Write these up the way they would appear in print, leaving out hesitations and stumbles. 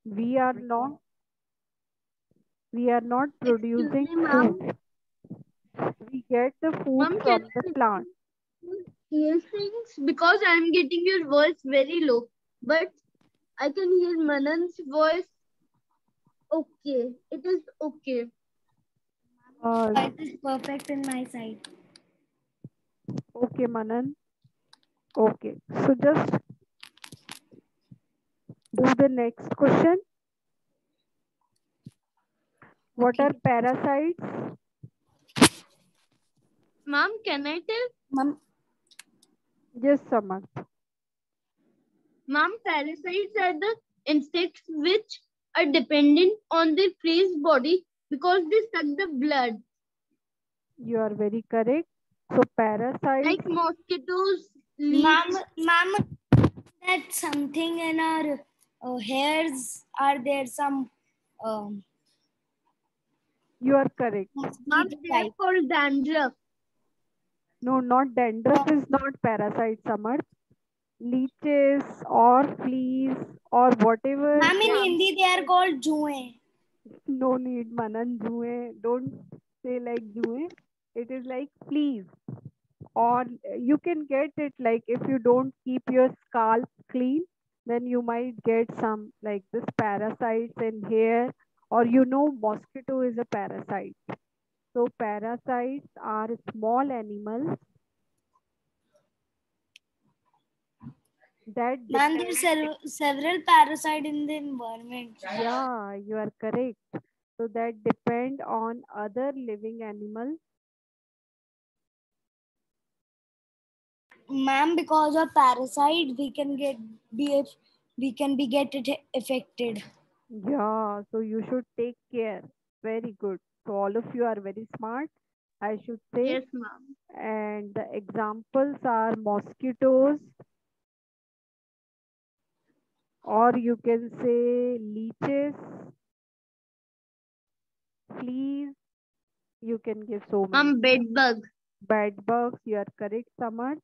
We are not we are not Excuse producing me, ma'am. food. We get the food Ma'am, can from the I plant. hear things? Because I'm getting your voice very low. But I can hear Manan's voice. Okay. It is okay. Uh, Voice is perfect in my side. okay, Manan. Okay. So just do the next question. What Okay. are parasites? Ma'am, can I tell? Ma'am, Yes, Samarth. Ma'am, parasites are the insects which are dependent on their prey's body because they suck the blood. You are very correct. So Like parasites, mosquitoes, ma'am, leech. ma'am, that something in our hairs are there some um, you are correct. Ma'am, mosquito they are type. called dandruff. No, not dandruff is not parasite, Samarth. Leeches or fleas or whatever. Ma'am, in Yeah. Hindi they are called juए. No need, Manan. Jue. Don't say like jue. It is like fleas. Or you can get it like if you don't keep your scalp clean, then you might get some like this parasites in hair. Or mosquito is a parasite. So parasites are small animals that Ma'am, there are depend. several parasite in the environment. Yeah, you are correct. So that depend on other living animals. Ma'am, because of parasite, we can be get it affected. Yeah, so you should take care. Very good. So all of you are very smart, I should say. Yes, ma'am. And the examples are mosquitoes, or you can say leeches, fleas. You can give so many. Ma'am, bed bug. Bed bugs, you are correct, Samarth.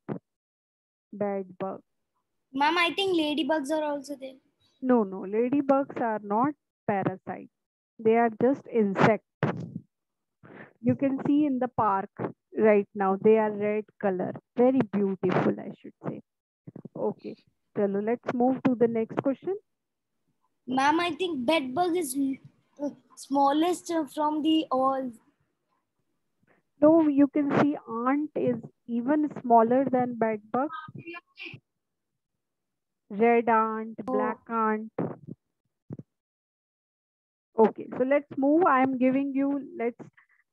Bed bug. Ma'am, I think ladybugs are also there. No, no, ladybugs are not parasites. They are just insects. You can see in the park right now. They are red color. Very beautiful, I should say. Okay. Chalo, let's move to the next question. Ma'am, I think bedbug is smallest from the all. So you can see ant is even smaller than bedbug. Red ant, black Oh, ant. Okay, so let's move. I am giving you, let's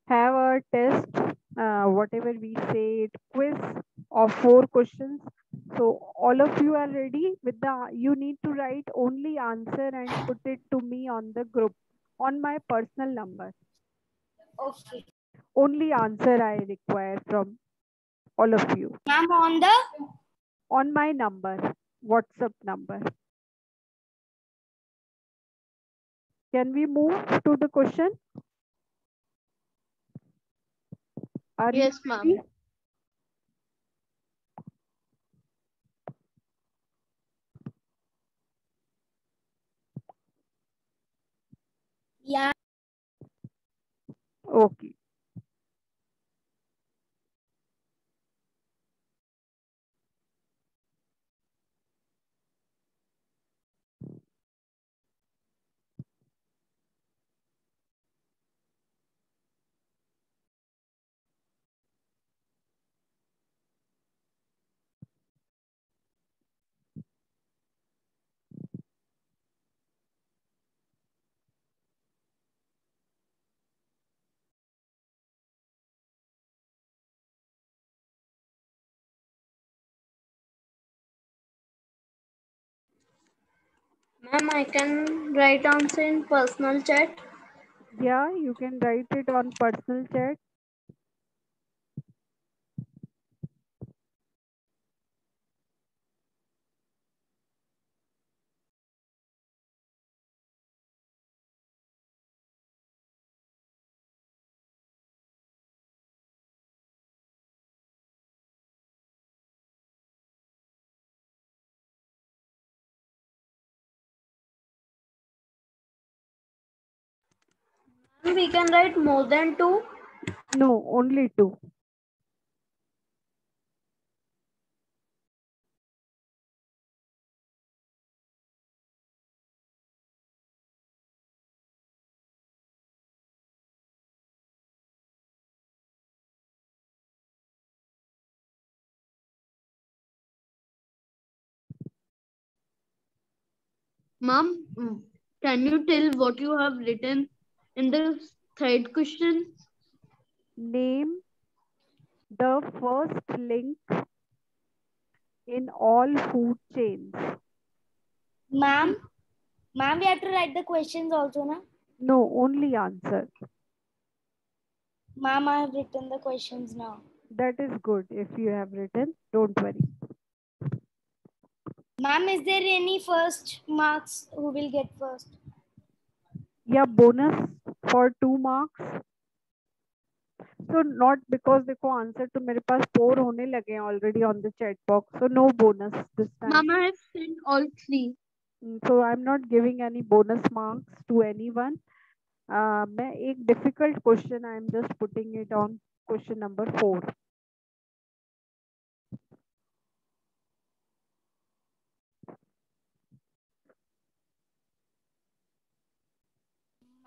have a test, whatever we say, it quiz of 4 questions. So all of you are ready with you need to write only answer and put it to me on the group on my personal number. okay. Only answer I require from all of you Ma'am, on the on my number, WhatsApp number. Can we move to the question? Are you Yes, ready? ma'am. yeah. Okay. Ma'am, I can write answer in personal chat. Yeah, you can write it on personal chat. We can write more than 2. No, only 2. Mom, can you tell what you have written in the third question? Name the first link in all food chains. Ma'am, we have to write the questions also, na? No, only answer. Ma'am, I have written the questions now. That is good. If you have written, don't worry. Ma'am, is there any first marks who will get first? Yeah, bonus for 2 marks. So not because देखो answer तो मेरे पास 4 होने लगे हैं already on the chat box. So no bonus this time. Mama has sent all 3. So I'm not giving any bonus marks to anyone. मैं एक difficult question I am just putting it on question number 4.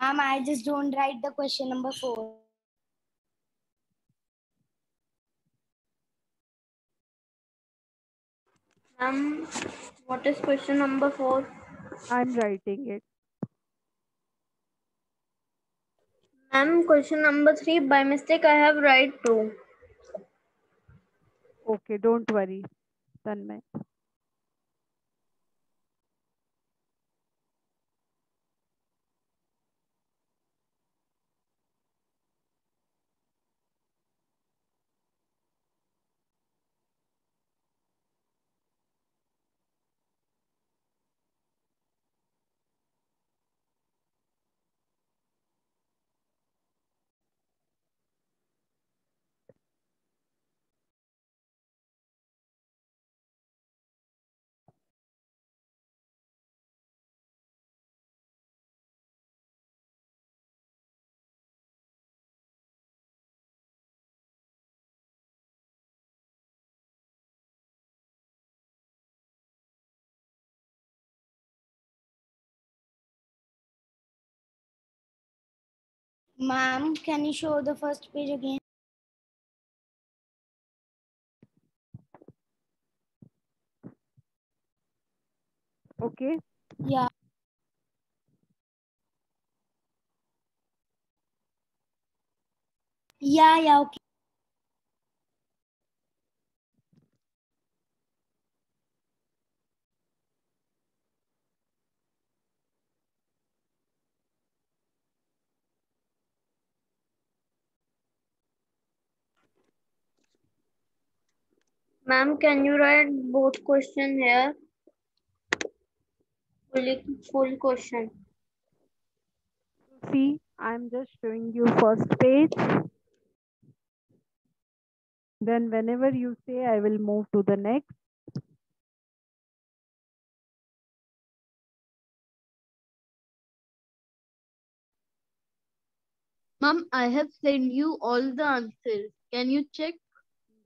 Ma'am, I just don't write the question number 4. What is question number 4? I'm writing it. Question number 3. By mistake, I have write 2. Okay, don't worry, Tanmay. Ma'am, can you show the first page again? Okay. Yeah. Yeah, okay. Ma'am, can you write both question here? Full question. See, I'm just showing you first page. Then whenever you say, I will move to the next. Mom, I have sent you all the answers. Can you check?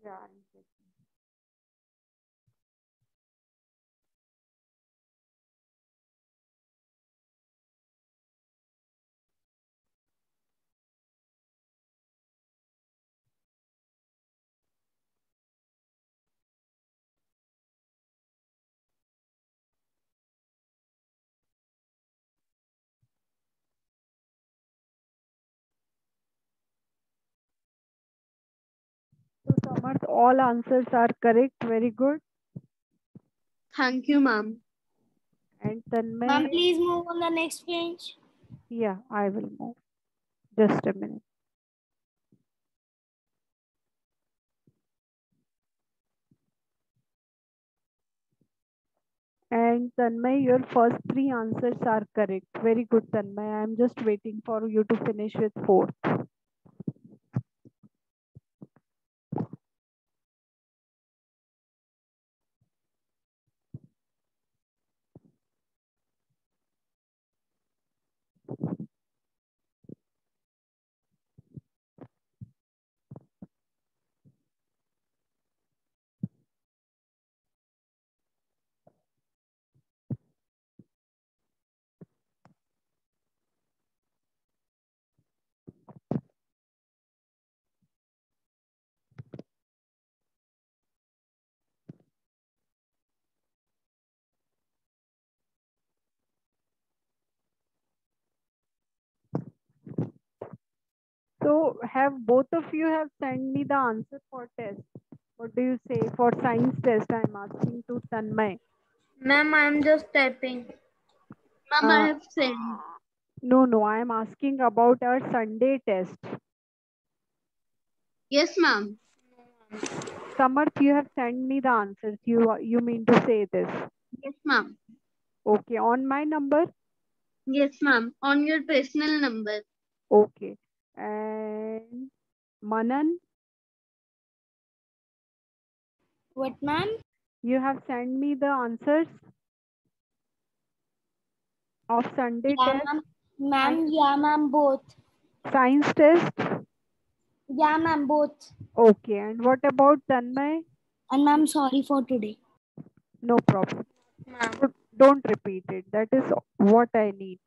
Yeah, I'm checking. So Samarth, all answers are correct. Very good. Thank you, ma'am. And Ma'am, Tanmay, please move on the next page. yeah, I will move. Just a minute. And Tanmay, your first 3 answers are correct. Very good, Tanmay. I am just waiting for you to finish with 4. So have both of you have sent me the answer for test? What do you say for science test? I am asking to Tanmay. Ma'am, I am just typing. Ma'am, I Uh, have sent. no, I am asking about our Sunday test. Yes, ma'am. Samarth, you have sent me the answers. You mean to say this? Yes, ma'am. Okay, on my number. Yes, ma'am. On your personal number. Okay, and Manan, What, ma'am? you have sent me the answers of Sunday Yeah, test, ma'am. Ma'am, yeah, ma'am, both. science test. Yeah, ma'am, both. Okay, and what about Tanmay? And ma'am, sorry for today. No problem. Ma'am. Don't repeat it. That is what I need.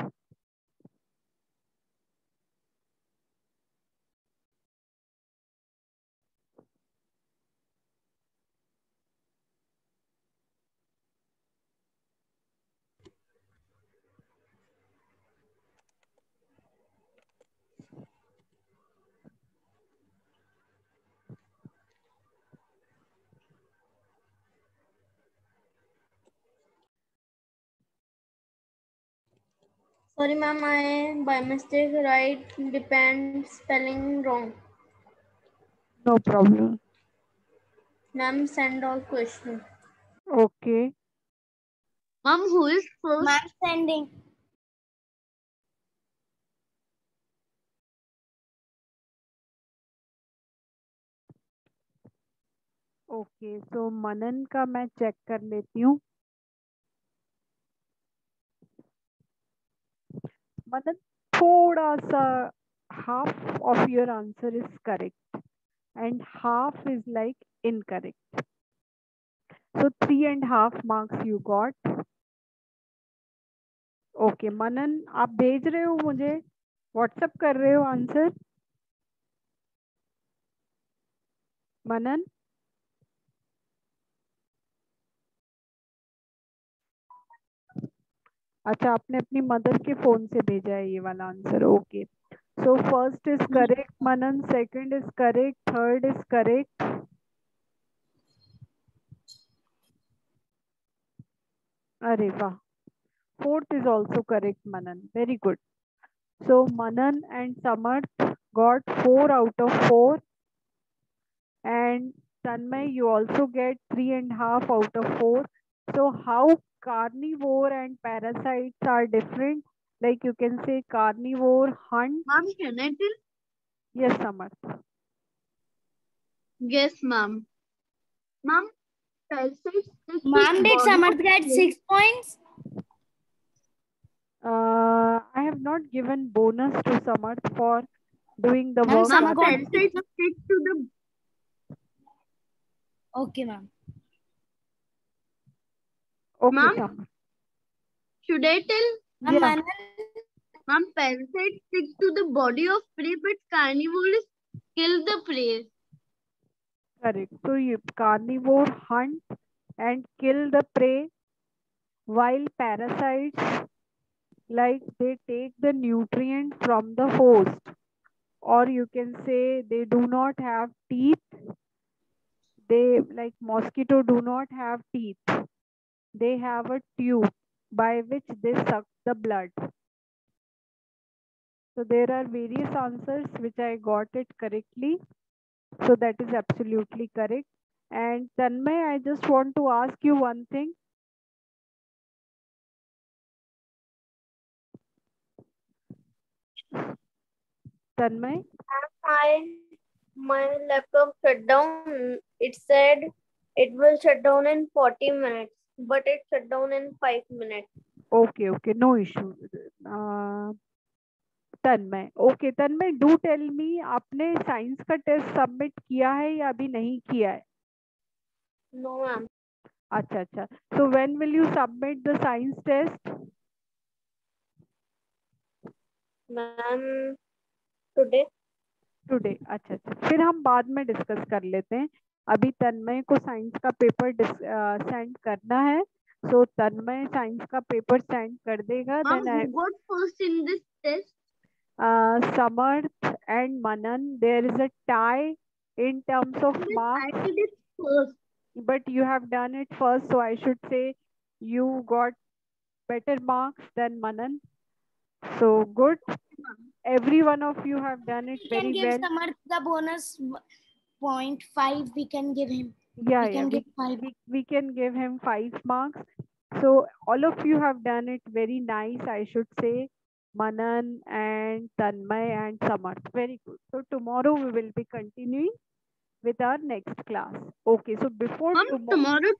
Sorry, ma'am, I by mistake write depend spelling wrong. No problem. Ma'am, send all question. Okay. Ma'am, who is first? Ma'am, sending. Okay so Manan का मैं check कर लेती हूँ. मनन थोड़ा सा half of your answer is correct and half is like incorrect. So 3.5 marks you got. Okay, मनन आप भेज रहे हो मुझे व्हाट्सएप कर रहे हो आंसर. मनन अच्छा आपने अपनी मदर के फोन से भेजा है ये वाला answer. Okay so first is correct Manan, second is correct, third is correct. अरे वाह, fourth is also correct Manan, very good. So Manan and Samarth got 4 out of 4 and Tanmay you also get 3.5 out of 4. So how carnivore and parasites are different? Like you can say carnivore hunt. Ma'am, can I tell? Yes Samarth. Yes, ma'am. Ma'am, parasites take to Ma'am, did body Samarth of get prey. 6 points? I have not given bonus to Samarth for doing the Ma'am, work. Sam Ma'am, got parasites stick to the. Okay, ma'am. Okay Ma'am, Samarth. should I tell? Ma'am, Yeah. Manan, Ma'am, parasites stick to the body of prey, but carnivores kill the prey. Correct. So you carnivore hunt and kill the prey while parasites like they take the nutrient from the host, or you can say they do not have teeth. They like mosquito do not have teeth. They have a tube by which they suck the blood. So there are various answers which I got it correctly. So that is absolutely correct. And Tanmay, I just want to ask you one thing. Tanmay, My laptop shut down. It said it will shut down in 40 minutes, but it shut down in 5 minutes. okay, no issue. Tanmay, okay Tanmay, do tell me आपने science का test submit किया है या अभी नहीं किया है? No, ma'am. अच्छा, so when will you submit the science test? Ma'am, today. Today. अच्छा, फिर हम बाद में डिस्कस कर लेते हैं. अभी तन्मय को साइंस का पेपर सेंड करना है. सो तन्मय साइंस का पेपर सेंड कर देगा. Ma'am, then who got first in this test? Samarth and Manan, there is a tie in terms of But I marks, did it first. but you have done it first, so I should say you got better marks than Manan. So good. Every one of you have done it We can very give well. Samarth the bonus point 5. We can give him. Yeah, We can give 5. we can give him 5 marks. So all of you have done it very nice, I should say. Manan and Tanmay and Samarth. Very good. So tomorrow we will be continuing with our next class. Okay, so before tomorrow. Tomorrow